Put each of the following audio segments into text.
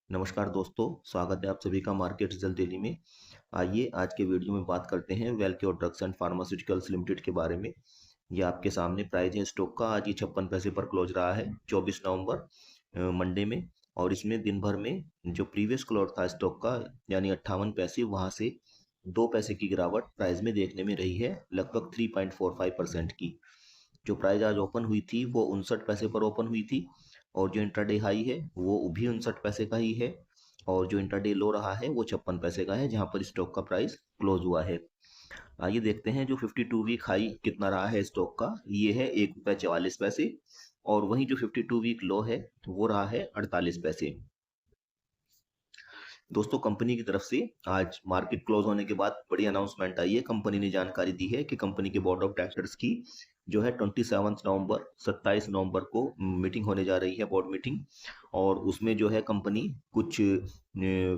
नमस्कार दोस्तों, स्वागत है आप सभी का मार्केट रिजल्ट डेली में। आइए आज के वीडियो में बात करते हैं वेलक्योर ड्रग्स एंड फार्मास्यूटिकल्स लिमिटेड के बारे में। ये आपके सामने प्राइस है स्टॉक का। आज ये 56 पैसे पर क्लोज रहा है 24 नवंबर मंडे में। और इसमें दिन भर में जो प्रीवियस क्लोज था स्टॉक का यानी 58 पैसे, वहां से 2 पैसे की गिरावट प्राइस में देखने में रही है, लगभग 3.45% की। जो प्राइस आज ओपन हुई थी वो 59 पैसे पर ओपन हुई थी, और जो इंट्राडे हाई है वो भी 59 पैसे का ही है, और जो इंट्राडे लो रहा है वो 56 पैसे का है, जहां पर स्टॉक का प्राइस क्लोज हुआ है। आइए देखते हैं जो 52 वीक हाई कितना रहा है स्टॉक का। ये है ₹1.44, और वहीं जो 52 वीक लो है वो रहा है 48 पैसे। दोस्तों, कंपनी की तरफ से आज मार्केट क्लोज होने के बाद बड़ी अनाउंसमेंट आई है। कंपनी ने जानकारी दी है कि कंपनी के बोर्ड ऑफ डायरेक्टर्स की जो है 27 नवंबर को मीटिंग होने जा रही है, बोर्ड मीटिंग। और उसमें जो है कंपनी कुछ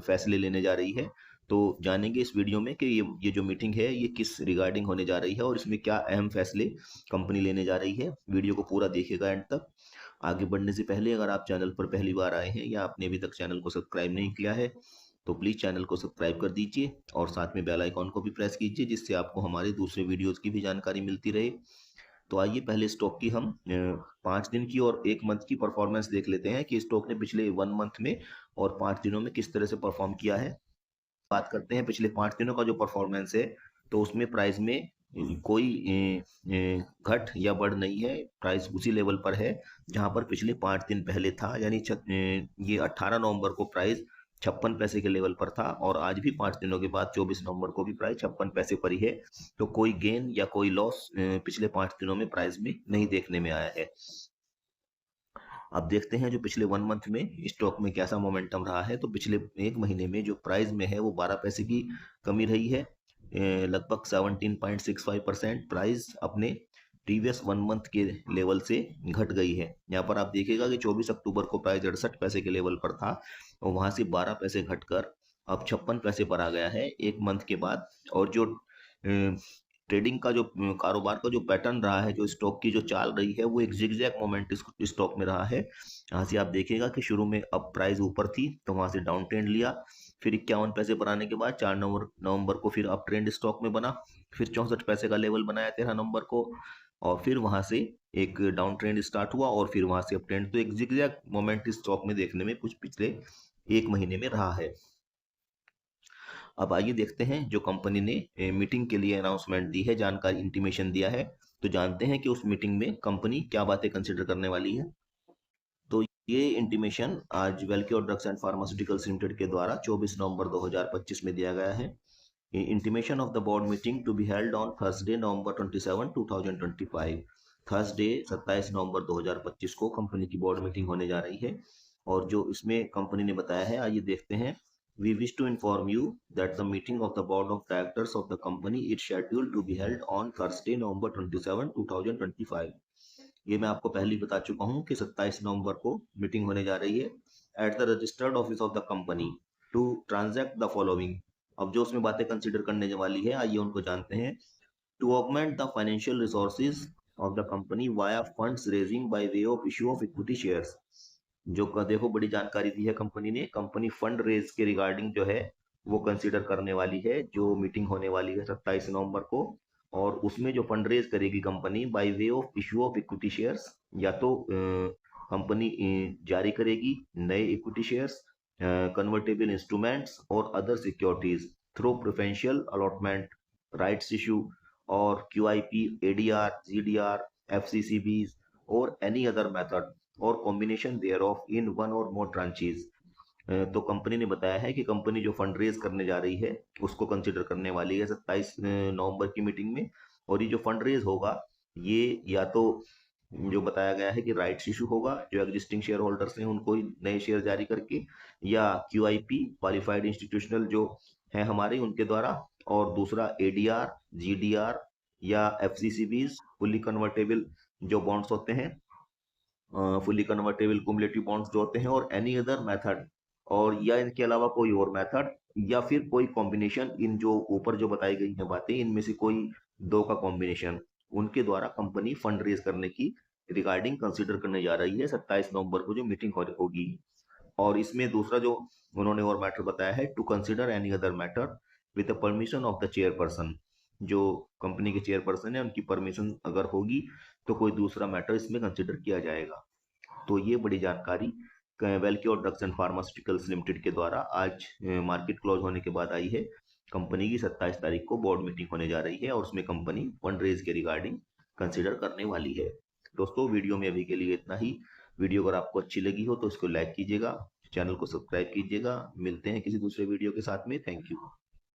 फैसले लेने जा रही है। तो जानेंगे इस वीडियो में कि ये जो मीटिंग है ये किस रिगार्डिंग होने जा रही है और इसमें क्या अहम फैसले कंपनी लेने जा रही है। वीडियो को पूरा देखिएगा एंड तक। आगे बढ़ने से पहले अगर आप चैनल पर पहली बार आए हैं या आपने अभी तक चैनल को सब्सक्राइब नहीं किया है तो प्लीज़ चैनल को सब्सक्राइब कर दीजिए और साथ में बेल आइकॉन को भी प्रेस कीजिए, जिससे आपको हमारे दूसरे वीडियोस की भी जानकारी मिलती रहे। तो आइए पहले स्टॉक की हम 5 दिन की और 1 मंथ की परफॉर्मेंस देख लेते हैं कि स्टॉक ने पिछले 1 मंथ में और 5 दिनों में किस तरह से परफॉर्म किया है। बात करते हैं पिछले 5 दिनों का जो परफॉर्मेंस है, तो उसमें प्राइस में कोई घट या बढ़ नहीं है। प्राइस उसी लेवल पर है जहां पर पिछले 5 दिन पहले था, यानी ये 18 नवंबर को प्राइस 56 पैसे के लेवल पर था, और आज भी 5 दिनों के बाद 24 नवंबर को भी प्राइस 56 पैसे पर ही है। तो कोई गेन या कोई लॉस पिछले 5 दिनों में प्राइस में नहीं देखने में आया है। अब देखते हैं जो पिछले 1 मंथ में स्टॉक में कैसा मोमेंटम रहा है। तो पिछले 1 महीने में जो प्राइस में है वो 12 पैसे की कमी रही है। लगभग 17.65% प्राइस अपने प्रीवियस 1 मंथ के लेवल से घट गई है। यहाँ पर आप देखिएगा कि 24 अक्टूबर को प्राइस 68 पैसे के लेवल पर था, और वहां से 12 पैसे घटकर अब 56 पैसे पर आ गया है 1 मंथ के बाद। और जो ट्रेडिंग का जो कारोबार का जो पैटर्न रहा है, जो स्टॉक की जो चाल रही है, वो एक जिगजैग मोमेंट स्टॉक में रहा है। यहाँ से आप देखिएगा कि शुरू में अब प्राइस ऊपर थी तो वहां से डाउन ट्रेंड लिया, फिर 51 पैसे पर आने के बाद 4 नवंबर को फिर अप ट्रेंड स्टॉक में बना, फिर 64 पैसे का लेवल बनाया 13 नवंबर को, और फिर वहां से एक डाउन ट्रेंड स्टार्ट हुआ और फिर वहां से अप ट्रेंड। तो एक जिगजैग मोमेंट स्टॉक में देखने में कुछ पिछले 1 महीने में रहा है। अब आइए देखते हैं जो कंपनी ने मीटिंग के लिए अनाउंसमेंट दी है, जानकारी इंटीमेशन दिया है। तो जानते हैं कि उस मीटिंग में कंपनी क्या बातें कंसिडर करने वाली है। तो ये इंटीमेशन आज Wellcure drugs and pharmaceuticals limited के द्वारा 24 नवंबर 2025 में दिया गया है। Intimation of the board meeting to be held on Thursday November 27 2025। Thursday 27 नवंबर 2025 को कंपनी की बोर्ड मीटिंग होने जा रही है। और जो इसमें कंपनी ने बताया है, आइए देखते हैं। We wish to inform you that the meeting of the board of directors of the company is scheduled to be held on Thursday, November 27, 2025। ये मैं आपको पहले ही बता चुका हूँ कि 27 नवंबर को मीटिंग होने जा रही है at the registered office of the company to transact the following. अब जो उसमें बातें कंसिडर करने वाली है, आइए उनको जानते हैं। To augment the financial resources of the company via funds raising by way of issue of equity shares. जो देखो बड़ी जानकारी दी है कंपनी ने। कंपनी फंड रेज के रिगार्डिंग जो है वो कंसिडर करने वाली है, जो मीटिंग होने वाली है 27 नवंबर को। और उसमें जो फंड रेज करेगी company by way of issue of equity shares, या तो कंपनी जारी करेगी नए इक्विटी शेयर्स, कन्वर्टेबल इंस्ट्रूमेंट्स और other securities through preferential allotment, rights issue, और QIP, ADR, GDR, FCCBs और एनी अदर मेथड और combination thereof in one और मोर ट्रांचेज। तो कंपनी ने बताया है कि कंपनी जो फंड रेज करने जा रही है उसको कंसिडर करने वाली है 27 नवंबर की मीटिंग में। और ये जो फंड रेज होगा, ये या तो जो बताया गया है कि राइट्स इशू होगा, जो एग्जिस्टिंग शेयर होल्डर्स हैं उनको ही नए शेयर जारी करके, या QIP, क्वालिफाइड इंस्टीट्यूशनल जो है हमारे उनके द्वारा, और दूसरा ADR, GDR या FCCBs, फुल्ली कन्वर्टेबल जो बॉन्ड्स होते हैं, फुली कन्वर्टेबल कुमुलेटिव बॉन्ड्स जो होते हैं, और एनी अदर मेथड, और या इनके अलावा कोई और मेथड, या फिर कोई कॉम्बिनेशन। इन जो ऊपर जो बताई गई हैं बातें, इनमें से कोई दो का कॉम्बिनेशन उनके द्वारा कंपनी फंड रेज करने की रिगार्डिंग कंसीडर करने जा रही है 27 नवंबर को जो मीटिंग होगी। और इसमें दूसरा जो उन्होंने और मैटर बताया है, to consider any other matter with the permission of the chairperson. जो कंपनी के चेयरपर्सन है उनकी परमिशन अगर होगी तो कोई दूसरा मैटर इसमें कंसिडर किया जाएगा। तो ये बड़ी जानकारी वेलक्योर ड्रग्स एंड फार्मास्यूटिकल्स लिमिटेड के द्वारा आज मार्केट क्लोज होने के बाद आई है। कंपनी की 27 तारीख को बोर्ड मीटिंग होने जा रही है और उसमें कंपनी फंड रेज के रिगार्डिंग कंसिडर करने वाली है। दोस्तों वीडियो में अभी के लिए इतना ही। वीडियो अगर आपको अच्छी लगी हो तो इसको लाइक कीजिएगा, चैनल को सब्सक्राइब कीजिएगा। मिलते हैं किसी दूसरे वीडियो के साथ में। Thank you.